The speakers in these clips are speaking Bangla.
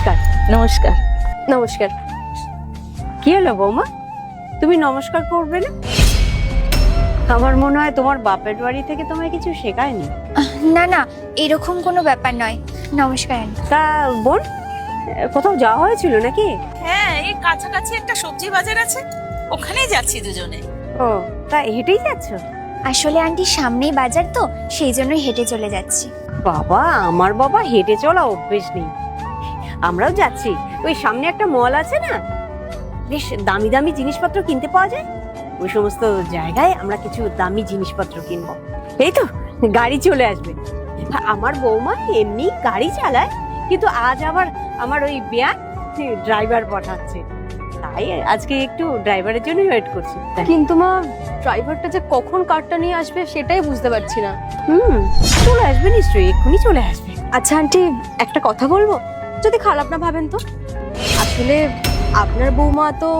নমস্কার। নমস্কার। নমস্কার। কি হলো বৌমা, তুমি নমস্কার করবে না? আমার মনে হয় তোমার বাপের বাড়ি থেকে তোমায় কিছু শেখায়নি। না না, এরকম কোনো ব্যাপার নয়। নমস্কার আন্টি। তা বোন, কোথাও যাওয়া হয়েছিল নাকি? হ্যাঁ, এই কাছাকাছি একটা সবজি বাজার আছে, ওখানেই যাচ্ছি দুজনে। ও, তা হেঁটেই যাচ্ছ? আসলে আন্টি সামনেই বাজার তো, সেই জন্যই হেঁটে চলে যাচ্ছি। বাবা, আমার বাবা হেঁটে চলা অভ্যেস নেই। আমরাও যাচ্ছি, ওই সামনে একটা মল আছে না, বেশ দামি দামি জিনিসপত্র কিনতে পাওয়া যায়, ওই সমস্ত জায়গায় আমরা কিছু দামি জিনিসপত্র কিনবো। এই তো গাড়ি চলে আসবে। আমার বৌমা এমনি গাড়ি চালায়, কিন্তু আজ আবার আমার ওই বিয়ান ড্রাইভার পাঠাচ্ছে, তাই আজকে একটু ড্রাইভারের জন্য ওয়েট করছি। কিন্তু মা, ড্রাইভারটা যে কখন কারটা নিয়ে আসবে সেটাই বুঝতে পারছি না। চলে আসবে নিশ্চয়ই, এক্ষুনি চলে আসবে। আচ্ছা আন্টি, একটা কথা বলবো, যদি খারাপ না ভাবেন তো। আসলে আপনার বৌমা তো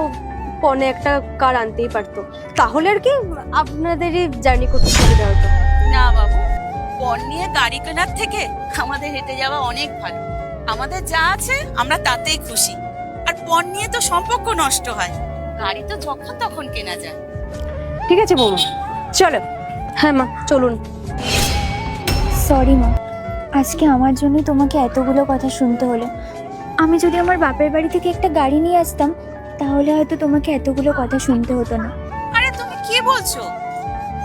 পনে একটা কার আনতেই পারতো, তাহলে আর কি আপনাদেরই জার্নি করতে সুবিধা হতো। না বাবু, পণ নিয়ে গাড়ি কেনার থেকে আমাদের হেঁটে যাওয়া অনেক ভালো। আমাদের যা আছে আমরা তাতেই খুশি, আর পণ নিয়ে তো সম্পর্ক নষ্ট হয়। গাড়ি তো যখন তখন কেনা যায়। ঠিক আছে বৌমা, চলো। হ্যাঁ মা, চলুন। সরি মা, আজকে আমার জন্য তোমাকে এতগুলো কথা শুনতে হলো। আমি যদি আমার বাপের বাড়ি থেকে একটা গাড়ি নিয়ে আসতাম, তাহলে হয়তো তোমাকে এতগুলো কথা শুনতে হতো না। আরে তুমি কি বলছো?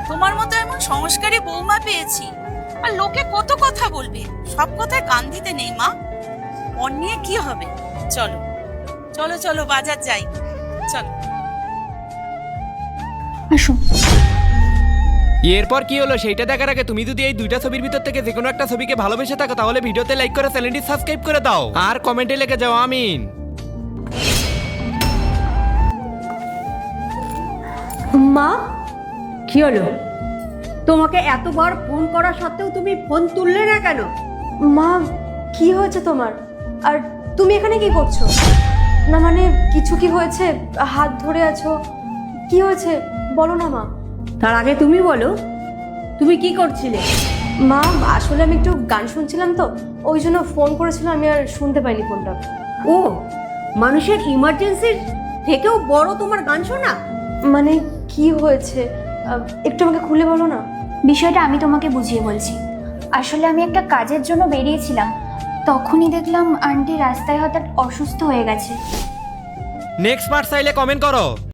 তোমার মতো এমন সংস্কারী বৌমা পেয়েছি, আর লোকে কত কথা বলবে, সব কথায় কান দিতে নেই মা। পণ নিয়ে কি হবে? চলো চলো চলো, বাজার যাই, চলো। আসো। এরপর কি হলো সেইটা দেখার আগে তুমি যদি এই দুইটা ছবির ভিতর থেকে যে কোনো একটা ছবিকে ভালোবেসে থাকো, তাহলে ভিডিওতে লাইক করে চ্যানেলটি সাবস্ক্রাইব করে দাও আর কমেন্টে লিখে যাও আমিন। মা, কি হলো? তোমাকে এতবার ফোন করা সত্ত্বেও তুমি ফোন তুললে না কেন? মা, কি হয়েছে তোমার? আর তুমি এখানে কি করছো? না মানে কিছু কি হয়েছে? হাত ধরে আছো, কি হয়েছে বলো না মা। তার আগে তুমি বলো, তুমি কি করছিলে? মা, আসলে আমি একটু গান শুনছিলাম তো, ওই জন্য ফোন করেছিলাম, আমি আর শুনতে পাইনি ফোনটা। ও, মানুষের ইমার্জেন্সির থেকেও বড় তোমার গান শোনা? মানে কি হয়েছে একটু আমাকে খুলে বলো না। বিষয়টা আমি তোমাকে বুঝিয়ে বলছি। আসলে আমি একটা কাজের জন্য বেরিয়েছিলাম, তখনই দেখলাম আন্টি রাস্তায় হঠাৎ অসুস্থ হয়ে গেছে। নেক্সট পার্ট চাইলে কমেন্ট করো।